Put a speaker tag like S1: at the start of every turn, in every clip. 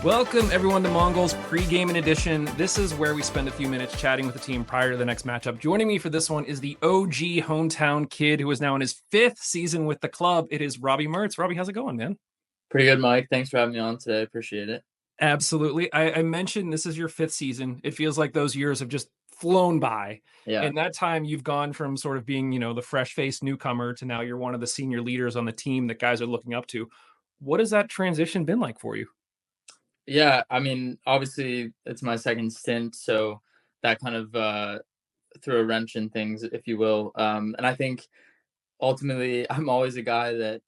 S1: Welcome, everyone, to Mongols Pregame'n edition. This is where we spend a few minutes chatting with the team prior to the next matchup. Joining me for this one is the OG hometown kid who is now in his 5th season with the club. It is Robbie Mertz. Robbie, how's it going, man?
S2: Pretty good, Mike. Thanks for having me on today. Appreciate it.
S1: Absolutely. I mentioned this is your 5th season. It feels like those years have just flown by.
S2: Yeah.
S1: In that time, you've gone from sort of being, the fresh-faced newcomer to now you're one of the senior leaders on the team that guys are looking up to. What has that transition been like for you?
S2: Yeah, I mean, obviously it's my second stint, so that kind of threw a wrench in things, if you will. And I think ultimately I'm always a guy that,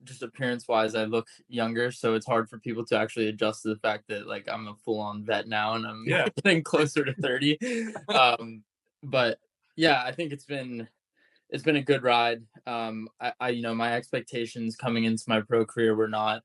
S2: just appearance wise, I look younger. So it's hard for people to actually adjust to the fact that like I'm a full on vet now and I'm
S1: Yeah.
S2: getting closer to 30. But yeah, I think it's been a good ride. My expectations coming into my pro career were not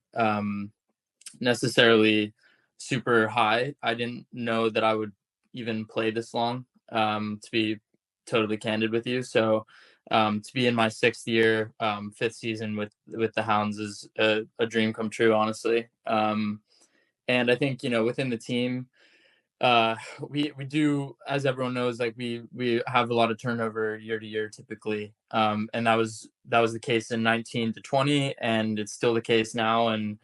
S2: necessarily super high. I didn't know that I would even play this long, to be totally candid with you. So to be in my 6th year, 5th season with the Hounds is a dream come true, honestly. And I think, within the team, we do, as everyone knows, like we have a lot of turnover year to year typically. And that was the case in 19 to 20, and it's still the case now. And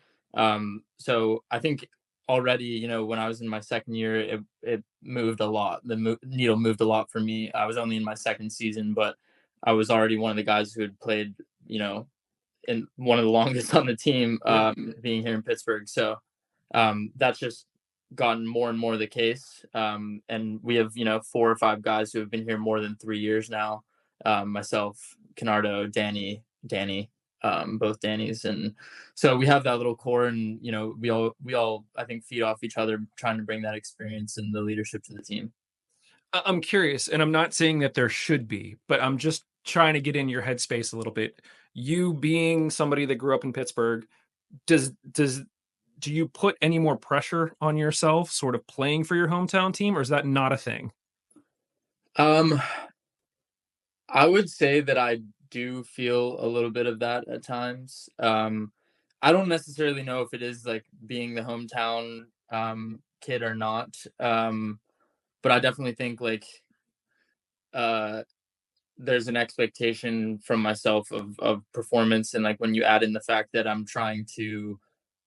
S2: so I think already, when I was in my 2nd year, it moved a lot. The needle moved a lot for me. I was only in my 2nd season, but I was already one of the guys who had played, in one of the longest on the team, being here in Pittsburgh. So that's just gotten more and more the case. And we have, 4 or 5 guys who have been here more than 3 years now. Myself, Canardo, Danny, both Danny's. And so we have that little core, and, we all, I think, feed off each other, trying to bring that experience and the leadership to the team.
S1: I'm curious, and I'm not saying that there should be, but I'm just trying to get in your headspace a little bit. You being somebody that grew up in Pittsburgh, does do you put any more pressure on yourself sort of playing for your hometown team, or is that not a thing?
S2: Um, I would say that I do feel a little bit of that at times. I don't necessarily know if it is like being the hometown kid or not. But I definitely think like uh, there's an expectation from myself of performance, and like when you add in the fact that I'm trying to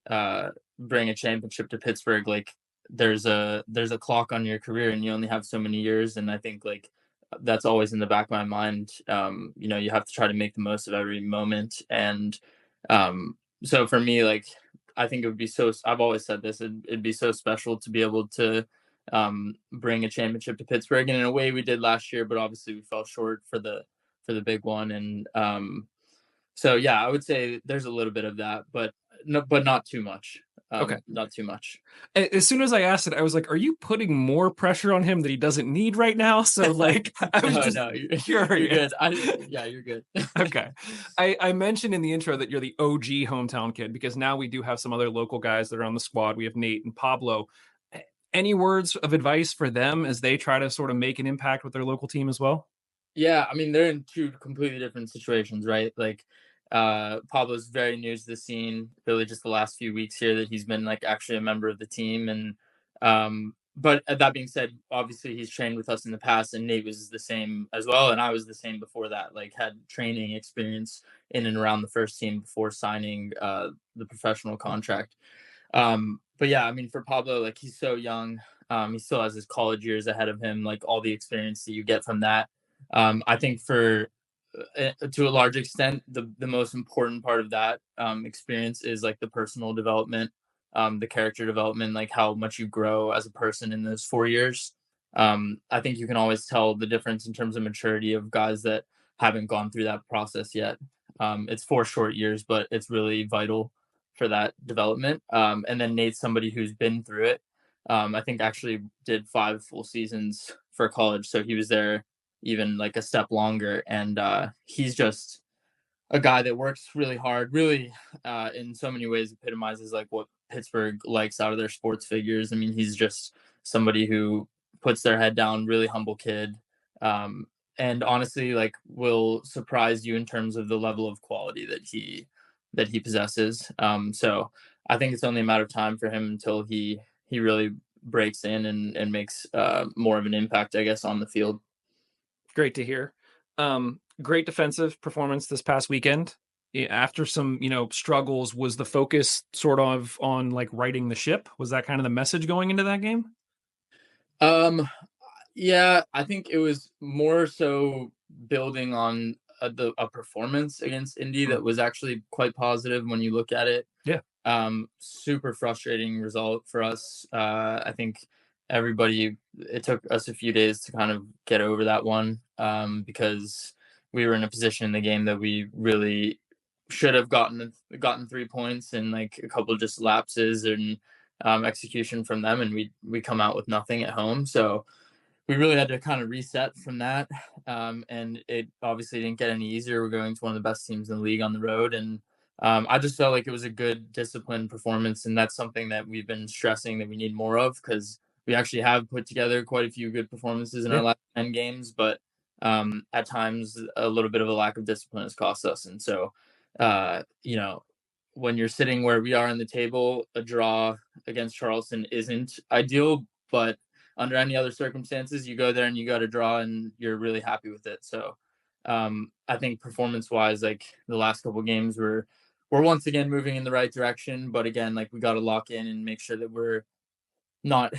S2: uh, bring a championship to Pittsburgh, like there's a clock on your career, and you only have so many years. And I think like that's always in the back of my mind. You have to try to make the most of every moment. And so for me, like I think it would be so. I've always said this. It'd be so special to be able to bring a championship to Pittsburgh, and in a way we did last year, but obviously we fell short for the big one. And so yeah, I would say there's a little bit of that, but no, but not too much.
S1: Okay.
S2: Not too much.
S1: As soon as I asked it, I was like, "Are you putting more pressure on him that he doesn't need right now?" So, like, I was
S2: No,
S1: just
S2: no, you're
S1: curious.
S2: good. Yeah, you're good.
S1: Okay. I mentioned in the intro that you're the OG hometown kid because now we do have some other local guys that are on the squad. We have Nate and Pablo. Any words of advice for them as they try to sort of make an impact with their local team as well?
S2: Yeah, I mean, they're in two completely different situations, right? Like, Pablo's very new to the scene, really just the last few weeks here that he's been like actually a member of the team. And but that being said, obviously he's trained with us in the past, and Nate was the same as well, and I was the same before that. Like, had training experience in and around the first team before signing the professional contract. But yeah, I mean, for Pablo, like he's so young. He still has his college years ahead of him, like all the experience that you get from that. I think for to a large extent, the most important part of that experience is like the personal development, the character development, like how much you grow as a person in those 4 years. I think you can always tell the difference in terms of maturity of guys that haven't gone through that process yet. It's 4 short years, but it's really vital for that development. And then Nate's somebody who's been through it. I think actually did 5 full seasons for college, so he was there even like a step longer. And he's just a guy that works really hard, really in so many ways epitomizes like what Pittsburgh likes out of their sports figures. I mean, he's just somebody who puts their head down, really humble kid. And honestly, like will surprise you in terms of the level of quality that he that he possesses. So I think it's only a matter of time for him until he really breaks in and makes more of an impact, I guess, on the field.
S1: Great to hear. Great defensive performance this past weekend. After some, struggles, was the focus sort of on like righting the ship? Was that kind of the message going into that game?
S2: Um, yeah, I think it was more so building on a performance against Indy
S1: Mm.
S2: that was actually quite positive when you look at it.
S1: Yeah.
S2: Super frustrating result for us. I think everybody, it took us a few days to kind of get over that one, because we were in a position in the game that we really should have gotten 3 points, and like a couple of just lapses and execution from them, and we come out with nothing at home. So we really had to kind of reset from that. And it obviously didn't get any easier. We're going to one of the best teams in the league on the road. And I just felt like it was a good disciplined performance. And that's something that we've been stressing that we need more of, because we actually have put together quite a few good performances in our
S1: Yeah.
S2: last 10 games. But at times, a little bit of a lack of discipline has cost us. And so, you know, when you're sitting where we are in the table, a draw against Charleston isn't ideal, but under any other circumstances, you go there and you got a draw and you're really happy with it. So I think performance wise, like the last couple of games, we're once again moving in the right direction. But again, like we got to lock in and make sure that we're not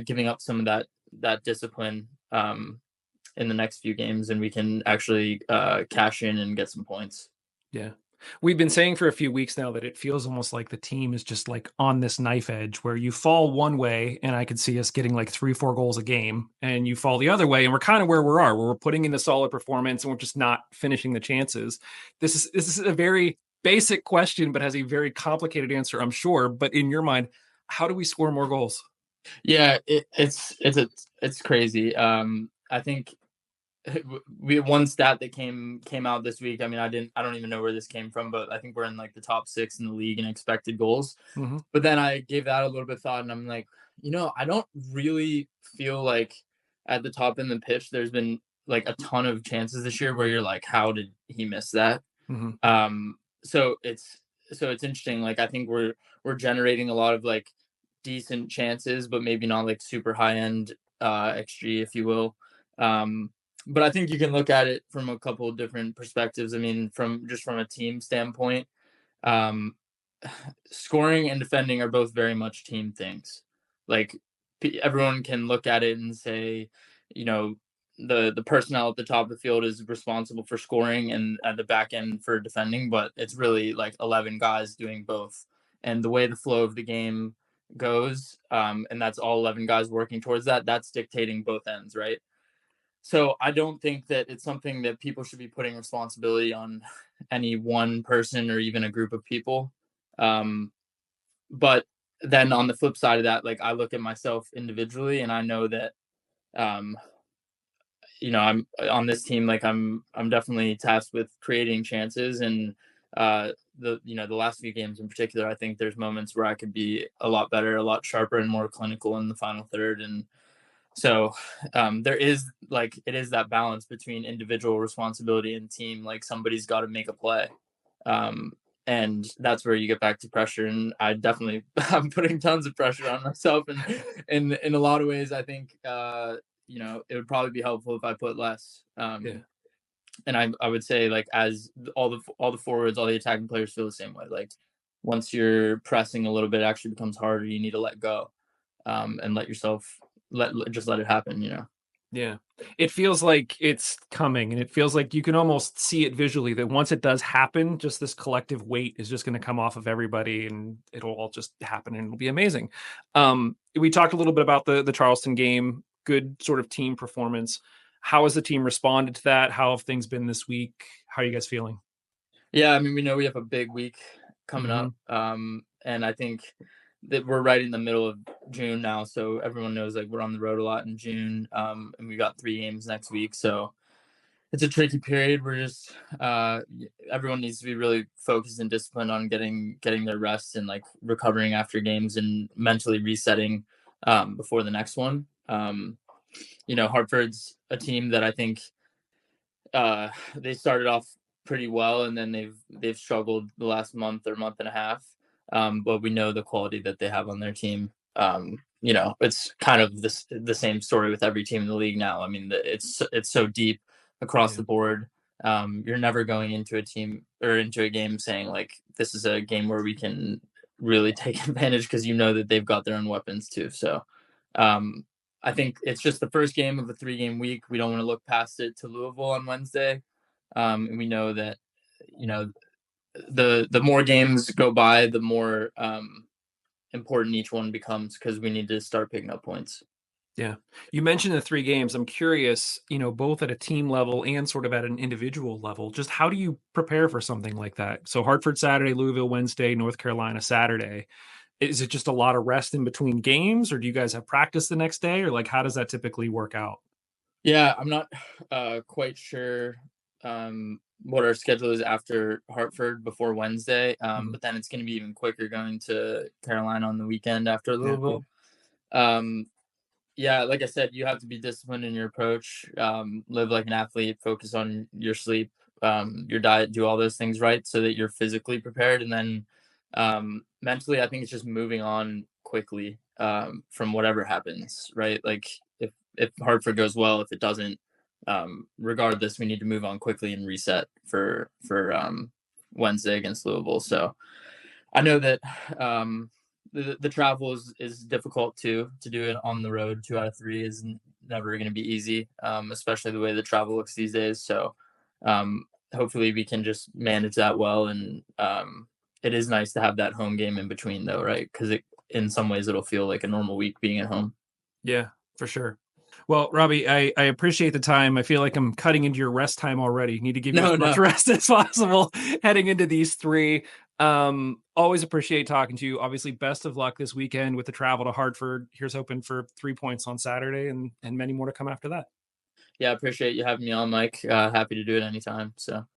S2: giving up some of that discipline in the next few games, and we can actually cash in and get some points.
S1: Yeah. We've been saying for a few weeks now that it feels almost like the team is just like on this knife edge where you fall one way and I could see us getting like 3, 4 goals a game, and you fall the other way. And we're kind of where where we're putting in a solid performance and we're just not finishing the chances. This is a very basic question, but has a very complicated answer, I'm sure. But in your mind, how do we score more goals?
S2: Yeah, it's crazy. I think we had one stat that came out this week. I mean, I don't even know where this came from, but I think we're in like the top 6 in the league in expected goals.
S1: Mm-hmm.
S2: But then I gave that a little bit of thought, and I'm like, I don't really feel like at the top in the pitch there's been like a ton of chances this year where you're like, how did he miss that?
S1: Mm-hmm.
S2: Um, so it's interesting. Like I think we're generating a lot of like decent chances, but maybe not like super high end XG, if you will. Um, but I think you can look at it from a couple of different perspectives. I mean, from a team standpoint, um, scoring and defending are both very much team things. Like everyone can look at it and say, you know, the personnel at the top of the field is responsible for scoring and at the back end for defending, but it's really like 11 guys doing both. And the way the flow of the game goes, and that's all 11 guys working towards that, that's dictating both ends, right? So I don't think that it's something that people should be putting responsibility on any one person or even a group of people. Um, but then on the flip side of that, like I look at myself individually and I know that, um, I'm on this team, like I'm definitely tasked with creating chances. And the last few games in particular, I think there's moments where I could be a lot better, a lot sharper and more clinical in the final third. And so there is like it is that balance between individual responsibility and team. Like somebody's got to make a play, um, and that's where you get back to pressure. And I definitely I'm putting tons of pressure on myself, and in a lot of ways, I think it would probably be helpful if I put less.
S1: Yeah.
S2: And I would say like as all the forwards, all the attacking players feel the same way. Like once you're pressing a little bit, it actually becomes harder. You need to let go, and let yourself just let it happen.
S1: Yeah. It feels like it's coming, and it feels like you can almost see it visually that once it does happen, just this collective weight is just going to come off of everybody and it'll all just happen and it'll be amazing. We talked a little bit about the Charleston game, good sort of team performance. How has the team responded to that? How have things been this week? How are you guys feeling?
S2: Yeah, I mean, we know we have a big week coming
S1: Mm-hmm.
S2: up, and I think that we're right in the middle of June now, so everyone knows like we're on the road a lot in June, and we got 3 games next week, so it's a tricky period. We're just everyone needs to be really focused and disciplined on getting their rest and like recovering after games and mentally resetting before the next one. Hartford's a team that I think they started off pretty well, and then they've struggled the last month or month and a half. But we know the quality that they have on their team. It's kind of the same story with every team in the league now. I mean, it's so deep across
S1: Yeah.
S2: the board. You're never going into a team or into a game saying like this is a game where we can really take advantage because you know that they've got their own weapons too. So um, I think it's just the first game of a 3-game week. We don't want to look past it to Louisville on Wednesday. And we know that, you know, the more games go by, the more important each one becomes because we need to start picking up points.
S1: Yeah. You mentioned the 3 games. I'm curious, both at a team level and sort of at an individual level, just how do you prepare for something like that? So Hartford Saturday, Louisville Wednesday, North Carolina Saturday. Is it just a lot of rest in between games, or do you guys have practice the next day, or like how does that typically work out?
S2: Yeah, I'm not quite sure what our schedule is after Hartford before Wednesday,
S1: Mhm.
S2: but then it's going to be even quicker going to Carolina on the weekend after
S1: Yeah, yeah,
S2: Louisville. Um, yeah, like I said, you have to be disciplined in your approach, live like an athlete, focus on your sleep, your diet, do all those things right so that you're physically prepared. And then mentally, I think it's just moving on quickly from whatever happens, right? Like if Hartford goes well, if it doesn't, regardless, we need to move on quickly and reset for Wednesday against Louisville. So I know that the travel is difficult too. To do it on the road, 2 out of 3 is never going to be easy, especially the way the travel looks these days. So hopefully we can just manage that well. And it is nice to have that home game in between, though, right? Because in some ways it'll feel like a normal week being at home.
S1: yeah, for sure. Well, Robbie, I appreciate the time. I feel like I'm cutting into your rest time already. Need to give you as
S2: No,
S1: much
S2: no.
S1: rest as possible heading into these 3. Always appreciate talking to you. Obviously, best of luck this weekend with the travel to Hartford. Here's hoping for 3 points on Saturday and many more to come after that.
S2: Yeah, I appreciate you having me on, Mike. Happy to do it anytime. So.